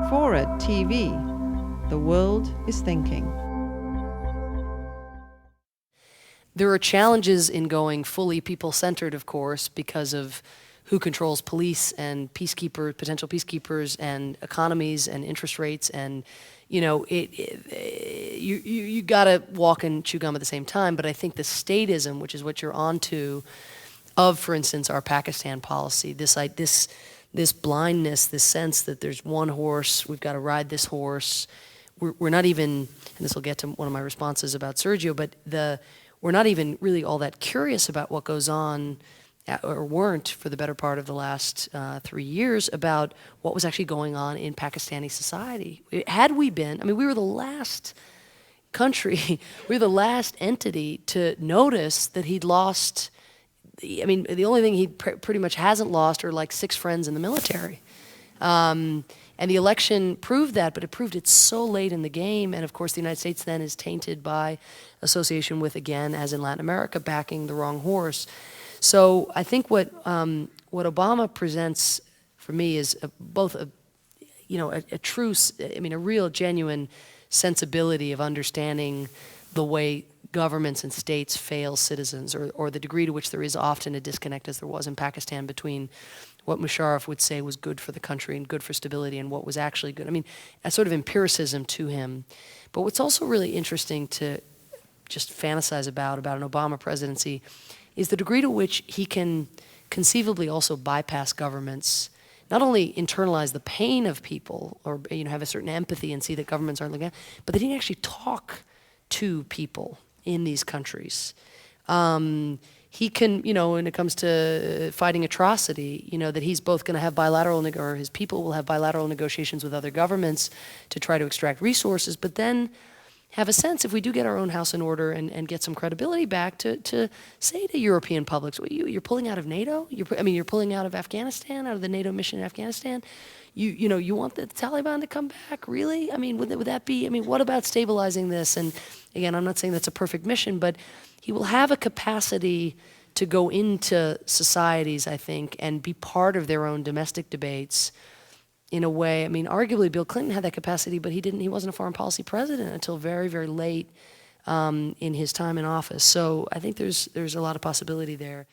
FORA.tv. The world is thinking. There are challenges in going fully people-centered, of course, because of who controls police and potential peacekeepers and economies and interest rates, and you gotta walk and chew gum at the same time. But I think the statism, which is what you're onto, of, for instance, our Pakistan policy, this blindness, this sense that there's one horse, we've got to ride this horse. We're not even, and this will get to one of my responses about Sergio, but we're not even really all that curious about what goes on, or weren't for the better part of the last 3 years, about what was actually going on in Pakistani society. Had we been, we were the last country, we were the last entity to notice that he'd lost, the only thing he pretty much hasn't lost are like 6 friends in the military. And the election proved that, but it proved it so late in the game. And of course, the United States then is tainted by association with, again, as in Latin America, backing the wrong horse. So I think what Obama presents for me is both a real genuine sensibility of understanding the way governments and states fail citizens, or the degree to which there is often a disconnect, as there was in Pakistan, between what Musharraf would say was good for the country and good for stability and what was actually good. A sort of empiricism to him. But what's also really interesting to just fantasize about an Obama presidency is the degree to which he can conceivably also bypass governments, not only internalize the pain of people or have a certain empathy and see that governments aren't looking at, but that he can actually talk to people in these countries. He can, when it comes to fighting atrocity, that he's both going to have or his people will have bilateral negotiations with other governments to try to extract resources, but then have a sense, if we do get our own house in order and get some credibility back, to say to European publics, well, you're pulling out of NATO? You're pulling out of Afghanistan, out of the NATO mission in Afghanistan? You want the Taliban to come back, really? Would that be, what about stabilizing this? And again, I'm not saying that's a perfect mission, but he will have a capacity to go into societies, I think, and be part of their own domestic debates in a way. Arguably Bill Clinton had that capacity, but he wasn't a foreign policy president until very, very late in his time in office. So I think there's a lot of possibility there.